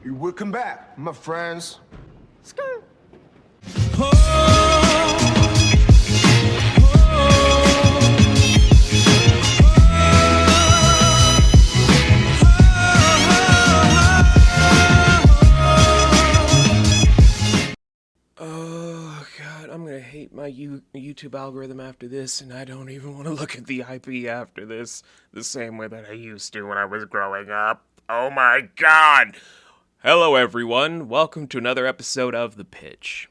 You will come back, my friends. Skirt. Oh god, I'm gonna hate my YouTube algorithm after this, and I don't even want to look at the IP after this the same way that I used to when I was growing up. Oh my god! Hello everyone, welcome to another episode of The Pitch.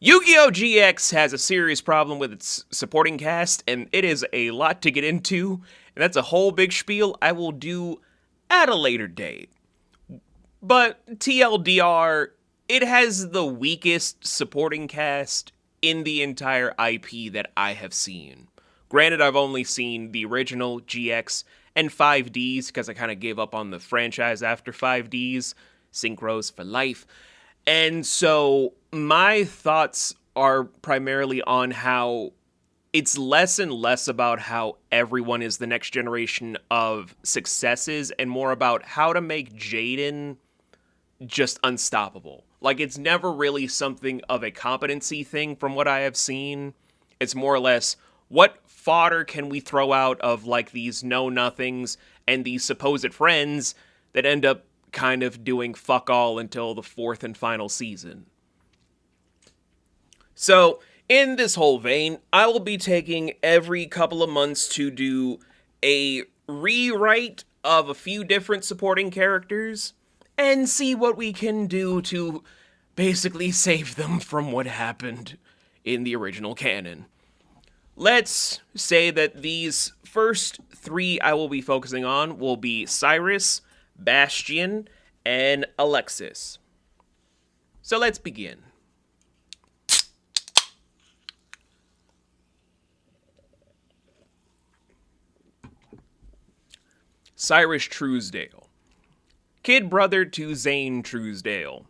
Yu-Gi-Oh! GX has a serious problem with its supporting cast, and it is a lot to get into, and that's a whole big spiel I will do at a later date. But TLDR, it has the weakest supporting cast in the entire IP that I have seen. Granted, I've only seen the original GX and 5Ds because I kind of gave up on the franchise after 5Ds, Synchros for life. And so my thoughts are primarily on how it's less and less about how everyone is the next generation of successes and more about how to make Jaden just unstoppable. Like, it's never really something of a competency thing from what I have seen. It's more or less, what fodder can we throw out of, like, these know-nothings and these supposed friends that end up kind of doing fuck all until the fourth and final season. So, in this whole vein, I will be taking every couple of months to do a rewrite of a few different supporting characters and see what we can do to basically save them from what happened in the original canon. Let's say that these first three I will be focusing on will be Cyrus, Bastion, and Alexis. So let's begin. Cyrus Truesdale. Kid brother to Zane Truesdale.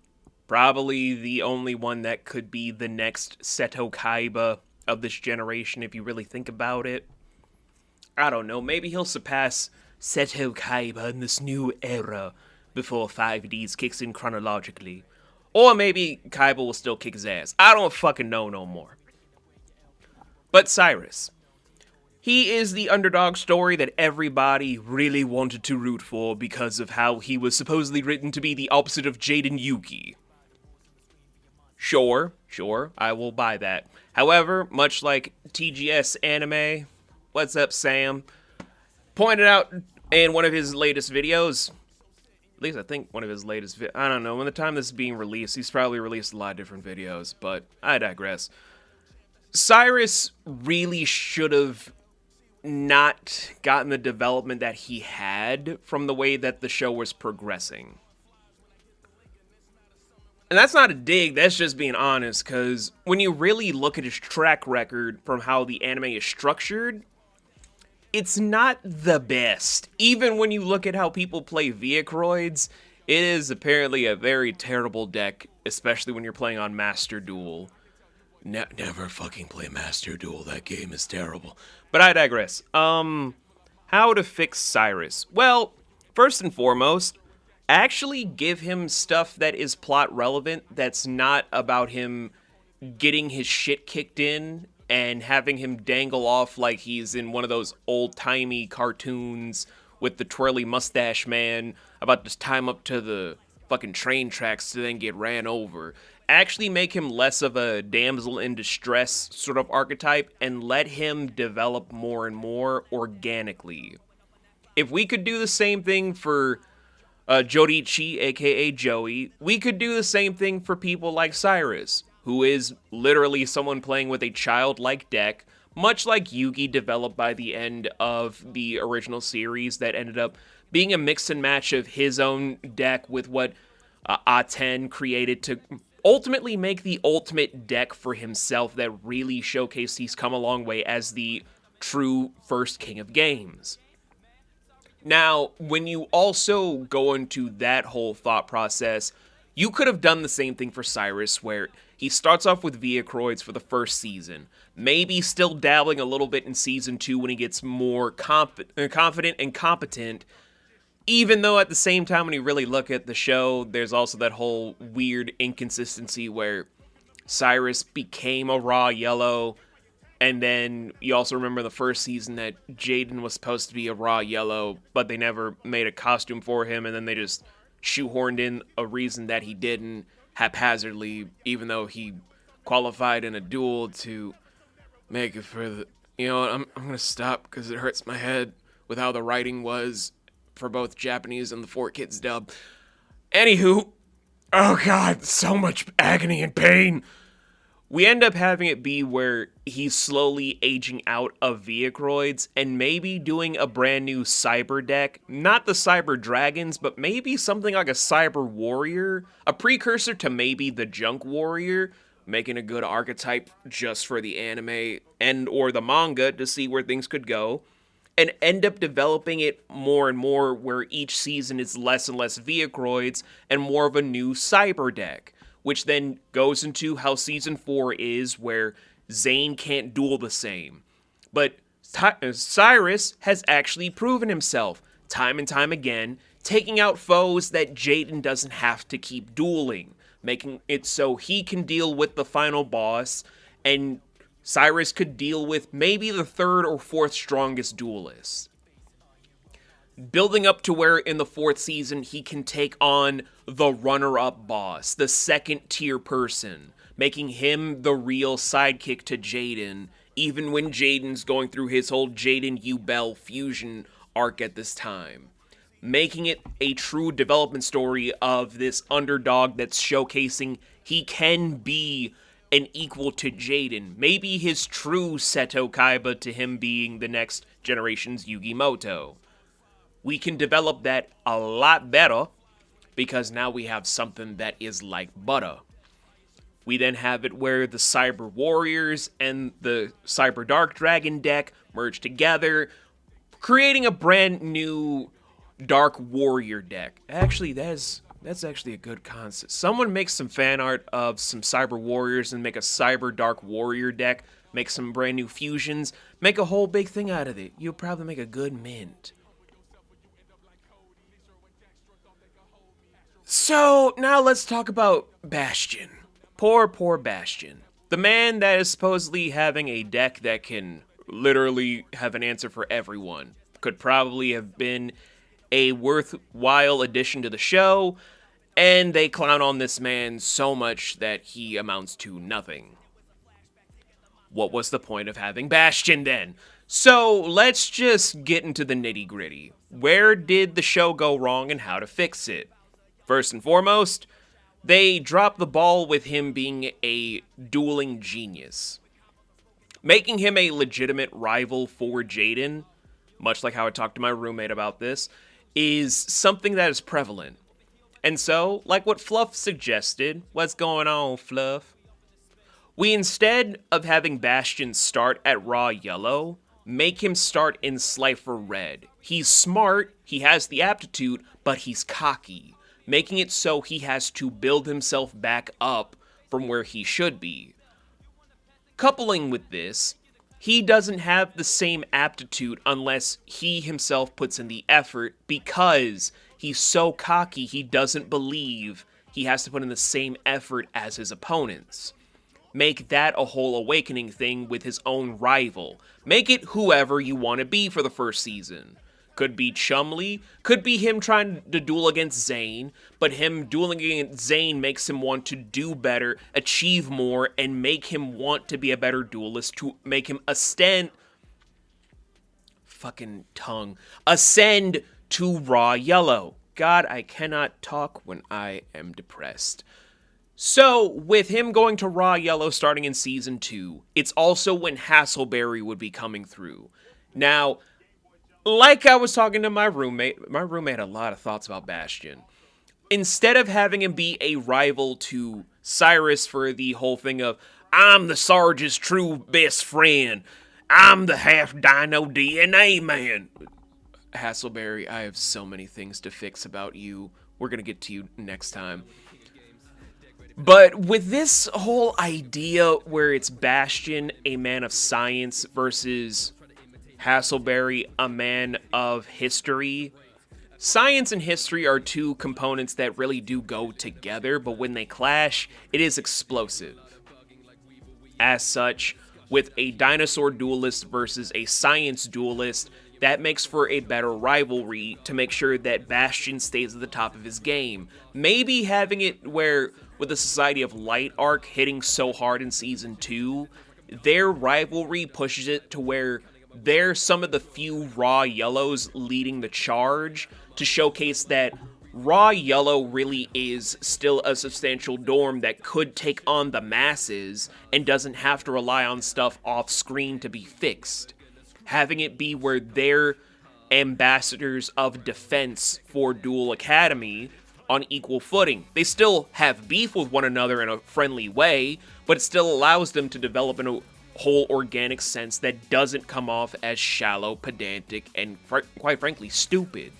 Probably the only one that could be the next Seto Kaiba of this generation if you really think about it. I don't know, maybe he'll surpass Seto Kaiba in this new era before 5Ds kicks in chronologically. Or maybe Kaiba will still kick his ass. I don't fucking know no more. But Cyrus. He is the underdog story that everybody really wanted to root for because of how he was supposedly written to be the opposite of Jaden Yuki. Sure, I will buy that. However, much like TGS Anime, what's up Sam, pointed out in one of his latest videos, at least I think one of his latest I don't know, when the time this is being released, he's probably released a lot of different videos, but I digress. Cyrus really should have not gotten the development that he had from the way that the show was progressing. And that's not a dig, that's just being honest, because when you really look at his track record from how the anime is structured, it's not the best. Even when you look at how people play Viacroids, it is apparently a very terrible deck, especially when you're playing on Master Duel. Never fucking play Master Duel, that game is terrible. But I digress. How to fix Cyrus? Well, first and foremost, actually give him stuff that is plot relevant, that's not about him getting his shit kicked in and having him dangle off like he's in one of those old-timey cartoons with the twirly mustache man about to time up to the fucking train tracks to then get ran over. Actually make him less of a damsel in distress sort of archetype and let him develop more and more organically. If we could do the same thing for Jorichi, aka Joey, we could do the same thing for people like Cyrus, who is literally someone playing with a childlike deck, much like Yugi developed by the end of the original series that ended up being a mix and match of his own deck with what Aten created to ultimately make the ultimate deck for himself that really showcased he's come a long way as the true first king of games. Now, when you also go into that whole thought process, you could have done the same thing for Cyrus, where he starts off with Viacroids for the first season, maybe still dabbling a little bit in season 2 when he gets more confident and competent, Even though at the same time, when you really look at the show, there's also that whole weird inconsistency where Cyrus became a raw yellow, and then you also remember the first season that Jaden was supposed to be a raw yellow, but they never made a costume for him, and then they just shoehorned in a reason that he didn't haphazardly, even though he qualified in a duel to make it for the... You know what, I'm going to stop because it hurts my head with how the writing was for both Japanese and the 4Kids dub. Anywho, oh god, so much agony and pain. We end up having it be where he's slowly aging out of Vehicroids and maybe doing a brand new cyber deck. Not the Cyber Dragons, but maybe something like a Cyber Warrior. A precursor to maybe the Junk Warrior, making a good archetype just for the anime and or the manga to see where things could go. And end up developing it more and more where each season is less and less Vehicroids and more of a new cyber deck. Which then goes into how Season 4 is, where Zane can't duel the same. But Cyrus has actually proven himself, time and time again, taking out foes that Jaden doesn't have to keep dueling, making it so he can deal with the final boss, and Cyrus could deal with maybe the third or fourth strongest duelist. Building up to where in the fourth season he can take on the runner-up boss, the second-tier person, making him the real sidekick to Jaden, even when Jaden's going through his whole Jaden-Yubel fusion arc at this time. Making it a true development story of this underdog that's showcasing he can be an equal to Jaden, maybe his true Seto Kaiba to him being the next generation's Yugi Muto. We can develop that a lot better because now we have something that is like butter. We then have it where the Cyber Warriors and the Cyber Dark Dragon deck merge together, creating a brand new Dark Warrior deck. Actually, that's actually a good concept. Someone make some fan art of some Cyber Warriors and make a Cyber Dark Warrior deck, make some brand new fusions, make a whole big thing out of it. You'll probably make a good mint. So, now let's talk about Bastion. Poor Bastion. The man that is supposedly having a deck that can literally have an answer for everyone. Could probably have been a worthwhile addition to the show, and they clown on this man so much that he amounts to nothing. What was the point of having Bastion then? So, let's just get into the nitty-gritty. Where did the show go wrong and how to fix it? First and foremost, they dropped the ball with him being a dueling genius. Making him a legitimate rival for Jaden, much like how I talked to my roommate about this, is something that is prevalent. And so, like what Fluff suggested, what's going on, Fluff? We, instead of having Bastion start at Raw Yellow, make him start in Slifer Red. He's smart, he has the aptitude, but he's cocky, making it so he has to build himself back up from where he should be. Coupling with this, he doesn't have the same aptitude unless he himself puts in the effort because he's so cocky he doesn't believe he has to put in the same effort as his opponents. Make that a whole awakening thing with his own rival. Make it whoever you want to be for the first season. Could be Chumley, could be him trying to duel against Zane, but him dueling against Zane makes him want to do better, achieve more, and make him want to be a better duelist to make him ascend to Raw Yellow. God, I cannot talk when I am depressed. So, with him going to Raw Yellow starting in Season 2, it's also when Hasselberry would be coming through. Now, like I was talking to my roommate had a lot of thoughts about Bastion. Instead of having him be a rival to Cyrus for the whole thing of, I'm the Sarge's true best friend, I'm the half dino DNA man. Hasselberry, I have so many things to fix about you. We're gonna get to you next time. But with this whole idea where it's Bastion, a man of science, versus Hasselberry, a man of history, Science and history are two components that really do go together, but when they clash, it is explosive. As such, with a dinosaur duelist versus a science duelist, that makes for a better rivalry to make sure that Bastion stays at the top of his game. Maybe having it where, with the Society of Light arc hitting so hard in Season 2, their rivalry pushes it to where they're some of the few raw yellows leading the charge to showcase that raw yellow really is still a substantial dorm that could take on the masses and doesn't have to rely on stuff off screen to be fixed. Having it be where they're ambassadors of defense for Duel Academy on equal footing. They still have beef with one another in a friendly way, but it still allows them to develop in a whole organic sense that doesn't come off as shallow, pedantic, and quite frankly, stupid.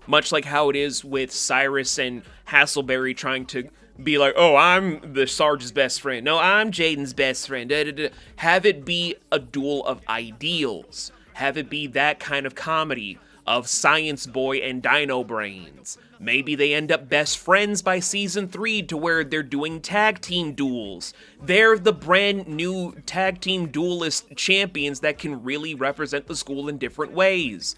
Much like how it is with Cyrus and Hasselberry trying to be like, oh, I'm the Sarge's best friend. No, I'm Jaden's best friend. Have it be a duel of ideals. Have it be that kind of comedy of Science Boy and Dino Brains. Maybe they end up best friends by Season 3 to where they're doing tag team duels. They're the brand new tag team duelist champions that can really represent the school in different ways.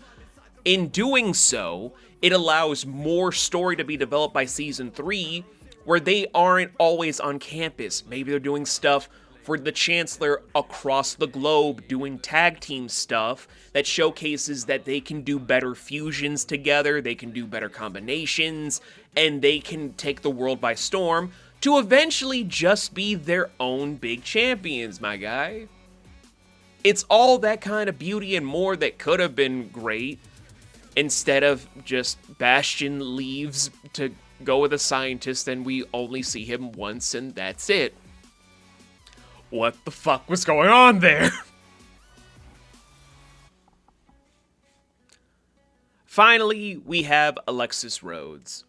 In doing so, it allows more story to be developed by Season 3, where they aren't always on campus. Maybe they're doing stuff for the Chancellor across the globe, doing tag team stuff that showcases that they can do better fusions together, they can do better combinations, and they can take the world by storm to eventually just be their own big champions, my guy. It's all that kind of beauty and more that could have been great, instead of just Bastion leaves to go with a scientist and we only see him once and that's it. What the fuck was going on there? Finally, we have Alexis Rhodes.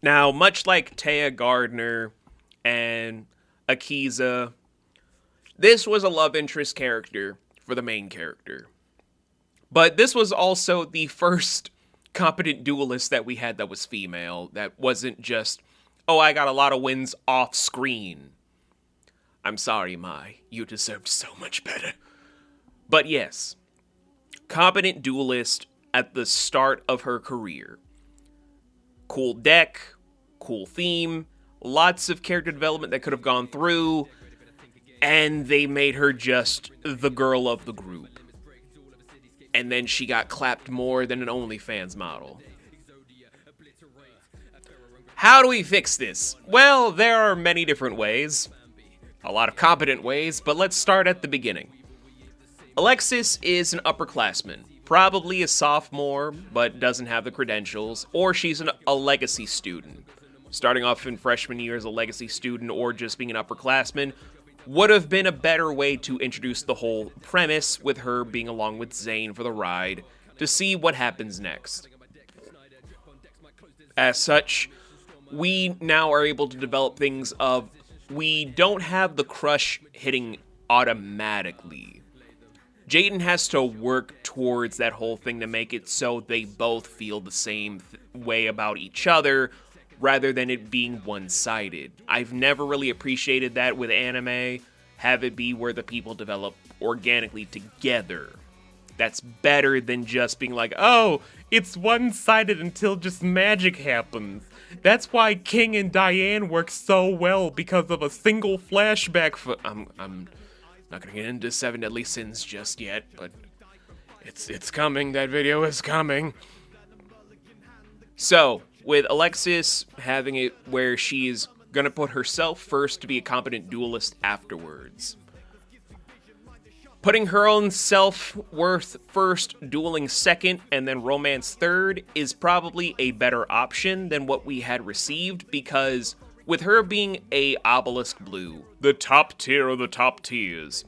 Now, much like Taya Gardner and Akiza, this was a love interest character for the main character. But this was also the first competent duelist that we had that was female, that wasn't just, oh, I got a lot of wins off screen. I'm sorry, Mai, you deserved so much better. But yes, competent duelist at the start of her career. Cool deck, cool theme, lots of character development that could have gone through, and they made her just the girl of the group. And then she got clapped more than an OnlyFans model. How do we fix this? Well, there are many different ways. A lot of competent ways, but let's start at the beginning. Alexis is an upperclassman, probably a sophomore, but doesn't have the credentials, or she's a legacy student. Starting off in freshman year as a legacy student or just being an upperclassman would have been a better way to introduce the whole premise with her being along with Zane for the ride to see what happens next. As such, we now are able to develop things of, we don't have the crush hitting automatically. Jaden has to work towards that whole thing to make it so they both feel the same way about each other, rather than it being one-sided. I've never really appreciated that with anime. Have it be where the people develop organically together. That's better than just being like, oh, it's one-sided until just magic happens. That's why King and Diane work so well, because of a single flashback. I'm not gonna get into 7 Deadly Sins just yet, but it's coming. That video is coming. So, with Alexis having it where she's gonna put herself first to be a competent duelist afterwards. Putting her own self-worth first, dueling second, and then romance third is probably a better option than what we had received, because with her being a Obelisk Blue, the top tier of the top tiers,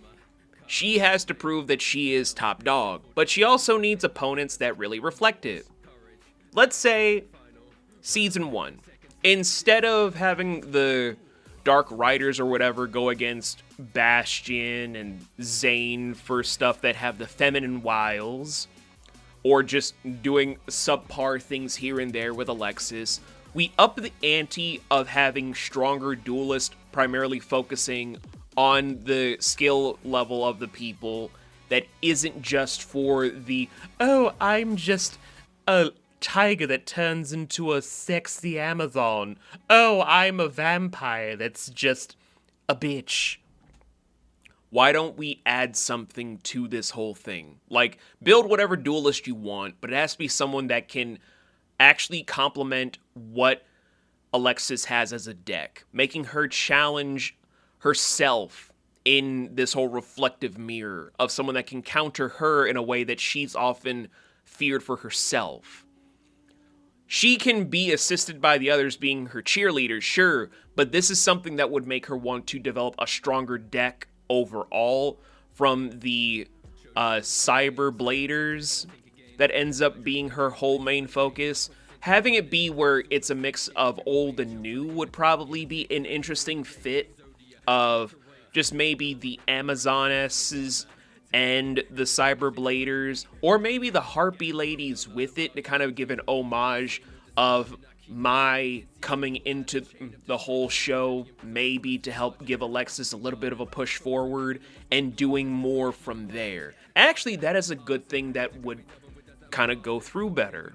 she has to prove that she is top dog, but she also needs opponents that really reflect it. Let's say Season 1. Instead of having the Dark Riders or whatever go against Bastion and Zane for stuff that have the feminine wiles, or just doing subpar things here and there with Alexis. We up the ante of having stronger duelists, primarily focusing on the skill level of the people, that isn't just for the, oh, I'm just a tiger that turns into a sexy Amazon. Oh, I'm a vampire that's just a bitch. Why don't we add something to this whole thing? Like, build whatever duelist you want, but it has to be someone that can actually complement what Alexis has as a deck, making her challenge herself in this whole reflective mirror of someone that can counter her in a way that she's often feared for herself. She can be assisted by the others being her cheerleaders, sure, but this is something that would make her want to develop a stronger deck overall, from the cyber bladers that ends up being her whole main focus. Having it be where it's a mix of old and new would probably be an interesting fit of just maybe the Amazonesses and the Cyber Bladers, or maybe the Harpy ladies with it, to kind of give an homage of my coming into the whole show, maybe to help give Alexis a little bit of a push forward and doing more from there. Actually, that is a good thing that would kind of go through better.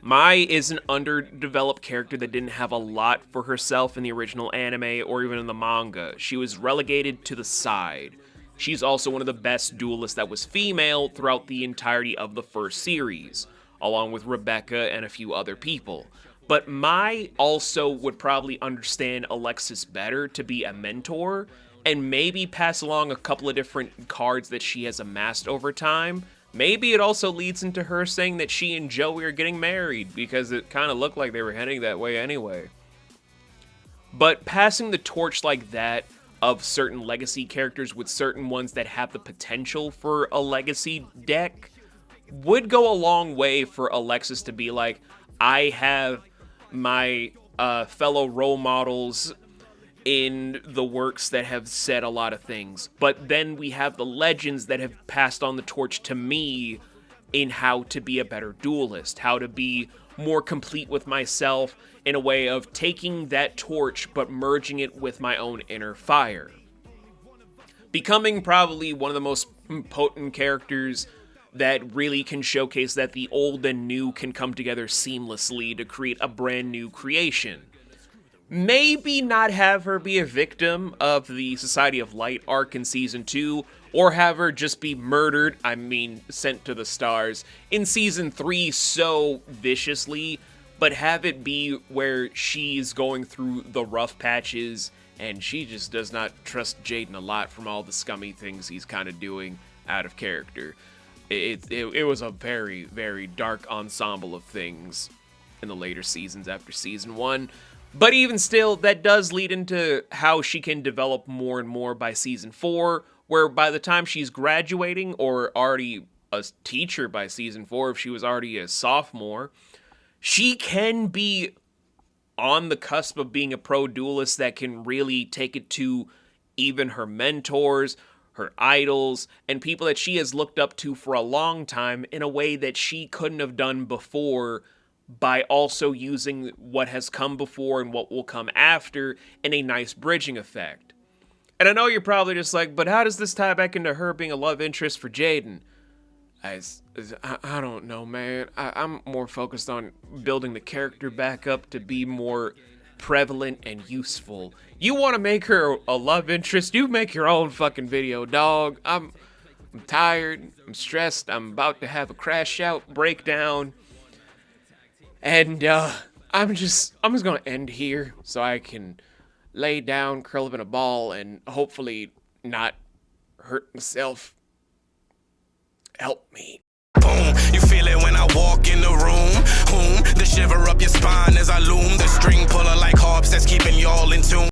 Mai is an underdeveloped character that didn't have a lot for herself in the original anime or even in the manga. She was relegated to the side. She's also one of the best duelists that was female throughout the entirety of the first series, along with Rebecca and a few other people. But Mai also would probably understand Alexis better to be a mentor, and maybe pass along a couple of different cards that she has amassed over time. Maybe it also leads into her saying that she and Joey are getting married, because it kind of looked like they were heading that way anyway. But passing the torch like that of certain legacy characters with certain ones that have the potential for a legacy deck would go a long way for Alexis to be like, I have my fellow role models in the works that have said a lot of things, but then we have the legends that have passed on the torch to me in how to be a better duelist, how to be more complete with myself in a way of taking that torch but merging it with my own inner fire. Becoming probably one of the most potent characters that really can showcase that the old and new can come together seamlessly to create a brand new creation. Maybe not have her be a victim of the Society of Light arc in Season 2, or have her just be murdered, sent to the stars, in Season 3 so viciously, but have it be where she's going through the rough patches, and she just does not trust Jaden a lot from all the scummy things he's kind of doing out of character. It was a very, very dark ensemble of things in the later seasons after Season 1. But even still, that does lead into how she can develop more and more by Season 4, where by the time she's graduating, or already a teacher by Season 4, if she was already a sophomore, she can be on the cusp of being a pro duelist that can really take it to even her mentors, her idols, and people that she has looked up to for a long time in a way that she couldn't have done before, by also using what has come before and what will come after in a nice bridging effect. And I know you're probably just like, but how does this tie back into her being a love interest for Jaden? I don't know, man. I'm more focused on building the character back up to be more prevalent and useful. You want to make her a love interest? You make your own fucking video, dog. I'm tired. I'm stressed. I'm about to have a crash out breakdown. And I'm just gonna end here so I can lay down, curl up in a ball, and hopefully not hurt myself. Help me. Boom, you feel it when I walk in the room. The shiver up your spine as I loom. The string puller like harps that's keeping y'all in tune.